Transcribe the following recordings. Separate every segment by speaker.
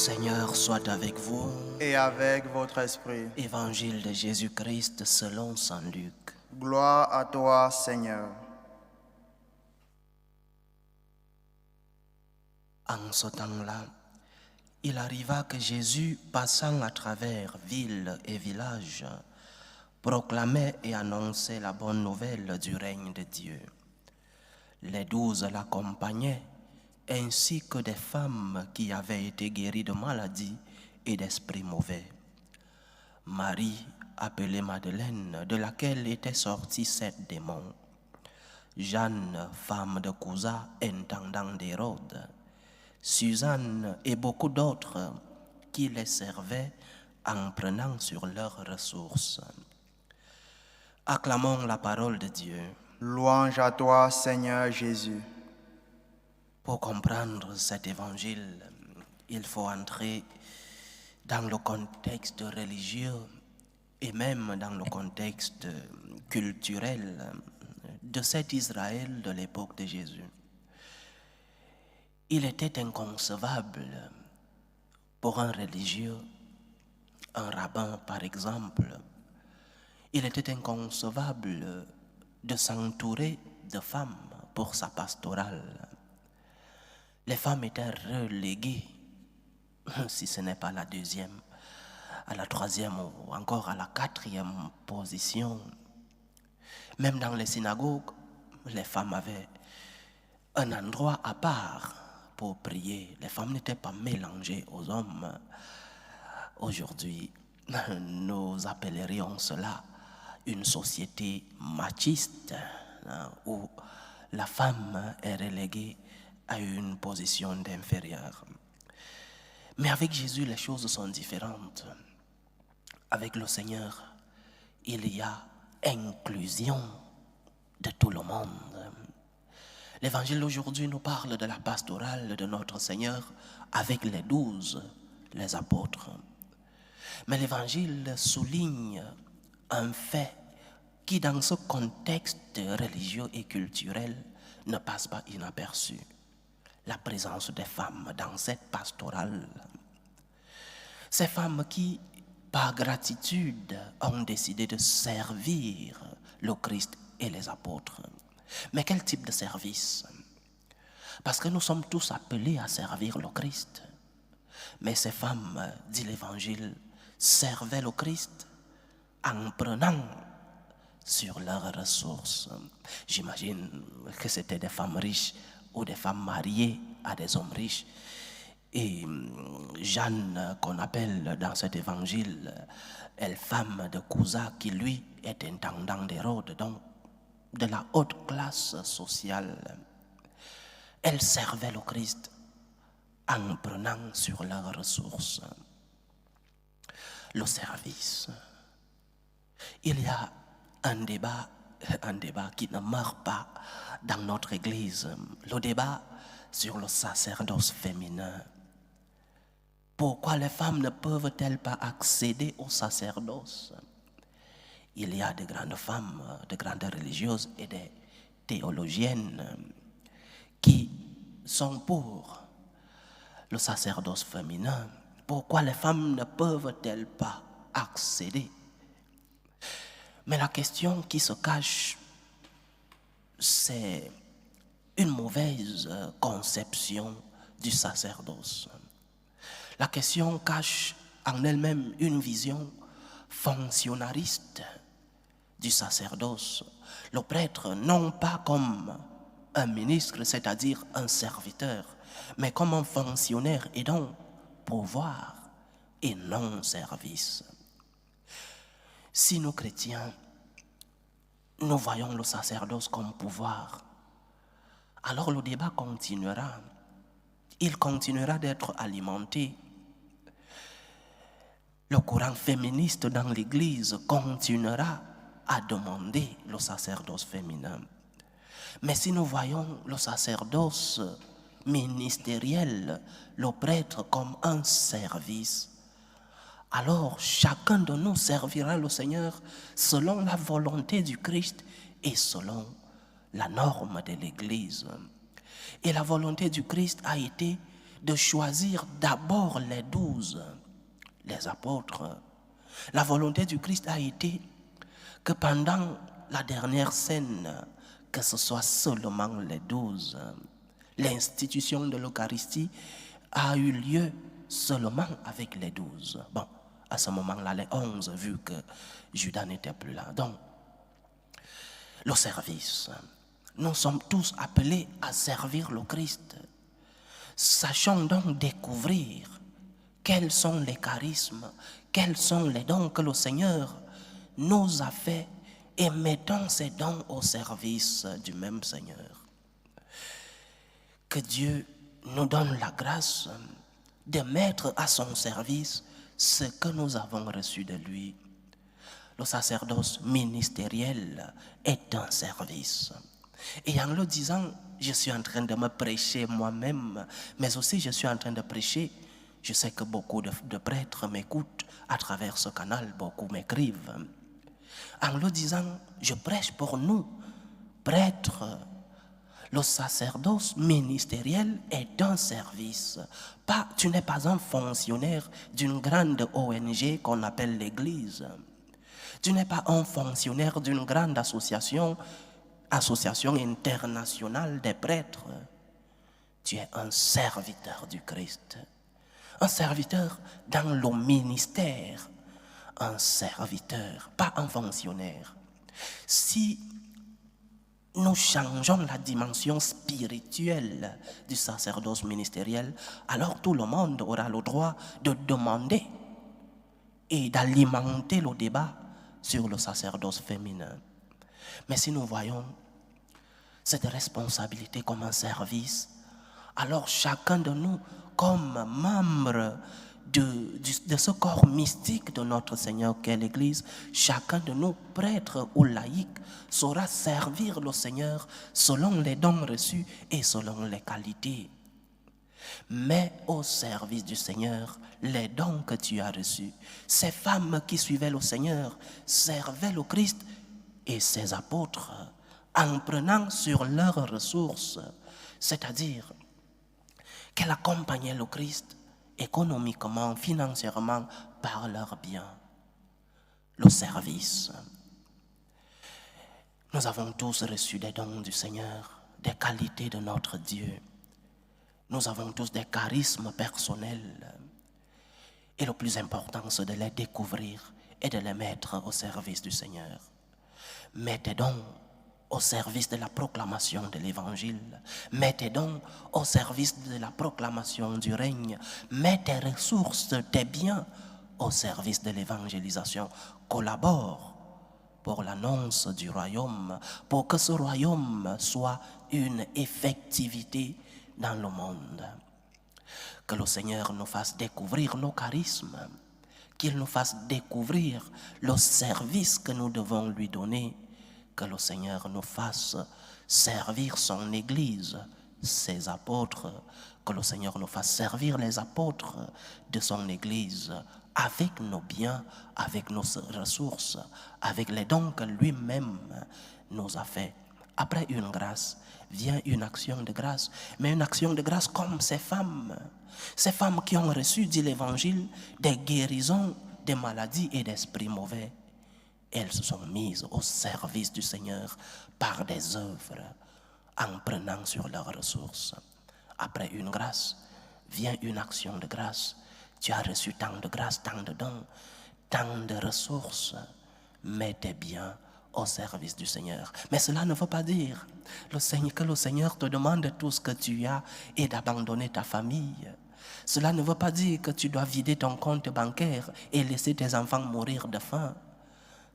Speaker 1: Seigneur soit avec vous.
Speaker 2: Et avec votre esprit.
Speaker 1: Évangile de Jésus-Christ selon saint Luc.
Speaker 2: Gloire à toi, Seigneur.
Speaker 1: En ce temps-là, il arriva que Jésus, passant à travers villes et villages, proclamait et annonçait la bonne nouvelle du règne de Dieu. Les 12 l'accompagnaient, ainsi que des femmes qui avaient été guéries de maladies et d'esprits mauvais. Marie, appelée Madeleine, de laquelle étaient sortis 7 démons. Jeanne, femme de Cousa, intendant d'Hérode. Suzanne et beaucoup d'autres qui les servaient en prenant sur leurs ressources. Acclamons la parole de Dieu.
Speaker 2: Louange à toi, Seigneur Jésus.
Speaker 1: Pour comprendre cet évangile, il faut entrer dans le contexte religieux et même dans le contexte culturel de cet Israël de l'époque de Jésus. Il était inconcevable pour un religieux, un rabbin par exemple, il était inconcevable de s'entourer de femmes pour sa pastorale. Les femmes étaient reléguées, si ce n'est pas la deuxième, à la troisième ou encore à la 4e position. Même dans les synagogues, les femmes avaient un endroit à part pour prier. Les femmes n'étaient pas mélangées aux hommes. Aujourd'hui, nous appellerions cela une société machiste, où la femme est reléguée à une position d'inférieur. Mais avec Jésus, les choses sont différentes. Avec le Seigneur, il y a inclusion de tout le monde. L'évangile d'aujourd'hui nous parle de la pastorale de notre Seigneur avec les 12, les apôtres. Mais l'évangile souligne un fait qui, dans ce contexte religieux et culturel, ne passe pas inaperçu. La présence des femmes dans cette pastorale. Ces femmes qui, par gratitude, ont décidé de servir le Christ et les apôtres. Mais quel type de service? Parce que nous sommes tous appelés à servir le Christ. Mais ces femmes, dit l'Évangile, servaient le Christ en prenant sur leurs ressources. J'imagine que c'était des femmes riches ou des femmes mariées à des hommes riches. Et Jeanne, qu'on appelle dans cet évangile, elle femme de Cousa, qui lui est intendant d'Hérode, donc de la haute classe sociale. Elle servait le Christ en prenant sur leurs ressources. Le service. Il y a un débat qui ne meurt pas dans notre Église, le débat sur le sacerdoce féminin. Pourquoi les femmes ne peuvent-elles pas accéder au sacerdoce? Il y a de grandes femmes, de grandes religieuses et des théologiennes qui sont pour le sacerdoce féminin. Pourquoi les femmes ne peuvent-elles pas accéder? Mais la question qui se cache, c'est une mauvaise conception du sacerdoce. La question cache en elle-même une vision fonctionnariste du sacerdoce. Le prêtre, non pas comme un ministre, c'est-à-dire un serviteur, mais comme un fonctionnaire et donc pouvoir et non service. Si nous chrétiens, nous voyons le sacerdoce comme pouvoir, alors le débat continuera. Il continuera d'être alimenté. Le courant féministe dans l'Église continuera à demander le sacerdoce féminin. Mais si nous voyons le sacerdoce ministériel, le prêtre comme un service, alors chacun de nous servira le Seigneur selon la volonté du Christ et selon la norme de l'Église. Et la volonté du Christ a été de choisir d'abord les 12, les apôtres. La volonté du Christ a été que pendant la dernière scène, que ce soit seulement les 12. L'institution de l'Eucharistie a eu lieu seulement avec les 12. Bon, à ce moment-là, les 11, vu que Judas n'était plus là. Donc, le service. Nous sommes tous appelés à servir le Christ. Sachons donc découvrir quels sont les charismes, quels sont les dons que le Seigneur nous a faits et mettons ces dons au service du même Seigneur. Que Dieu nous donne la grâce de mettre à son service ce que nous avons reçu de lui. Le sacerdoce ministériel est un service. Et en le disant, je suis en train de me prêcher moi-même, mais aussi je suis en train de prêcher. Je sais que beaucoup de prêtres m'écoutent à travers ce canal, beaucoup m'écrivent. En le disant, je prêche pour nous, prêtres. Le sacerdoce ministériel est un service. Tu n'es pas un fonctionnaire d'une grande ONG qu'on appelle l'Église. Tu n'es pas un fonctionnaire d'une grande association internationale des prêtres. Tu es un serviteur du Christ. Un serviteur dans le ministère. Un serviteur, pas un fonctionnaire. Si nous changeons la dimension spirituelle du sacerdoce ministériel, alors tout le monde aura le droit de demander et d'alimenter le débat sur le sacerdoce féminin. Mais si nous voyons cette responsabilité comme un service, alors chacun de nous, comme membre de ce corps mystique de notre Seigneur qu'est l'Église, chacun de nous, prêtres ou laïcs, saura servir le Seigneur selon les dons reçus et selon les qualités. Mets au service du Seigneur les dons que tu as reçus. Ces femmes qui suivaient le Seigneur servaient le Christ et ses apôtres en prenant sur leurs ressources, c'est-à-dire qu'elles accompagnaient le Christ économiquement, financièrement, par leurs biens. Le service. Nous avons tous reçu des dons du Seigneur, des qualités de notre Dieu. Nous avons tous des charismes personnels. Et le plus important, c'est de les découvrir et de les mettre au service du Seigneur. Mets tes dons au service de la proclamation de l'Évangile. Mets tes dons au service de la proclamation du règne. Mets tes ressources, tes biens au service de l'évangélisation. Collabore pour l'annonce du royaume, pour que ce royaume soit une effectivité dans le monde. Que le Seigneur nous fasse découvrir nos charismes, qu'il nous fasse découvrir le service que nous devons lui donner, que le Seigneur nous fasse servir son Église, ses apôtres, que le Seigneur nous fasse servir les apôtres de son Église avec nos biens, avec nos ressources, avec les dons que lui-même nous a fait. Après une grâce, vient une action de grâce, mais une action de grâce comme ces femmes qui ont reçu, dit l'Évangile, des guérisons des maladies et d'esprits mauvais. Elles se sont mises au service du Seigneur par des œuvres en prenant sur leurs ressources. Après une grâce, vient une action de grâce. Tu as reçu tant de grâce, tant de dons, tant de ressources. Mets tes biens au service du Seigneur. Mais cela ne veut pas dire que le Seigneur te demande tout ce que tu as et d'abandonner ta famille. Cela ne veut pas dire que tu dois vider ton compte bancaire et laisser tes enfants mourir de faim.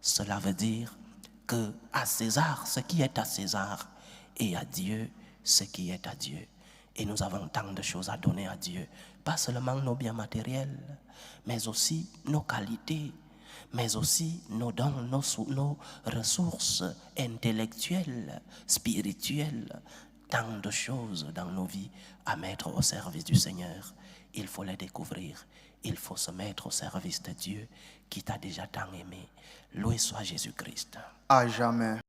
Speaker 1: Cela veut dire que à César, ce qui est à César, et à Dieu, ce qui est à Dieu. Et nous avons tant de choses à donner à Dieu. Pas seulement nos biens matériels, mais aussi nos qualités, mais aussi nos dons, nos ressources intellectuelles, spirituelles. Tant de choses dans nos vies à mettre au service du Seigneur. Il faut les découvrir. Il faut se mettre au service de Dieu qui t'a déjà tant aimé. Loué soit Jésus-Christ.
Speaker 2: À jamais.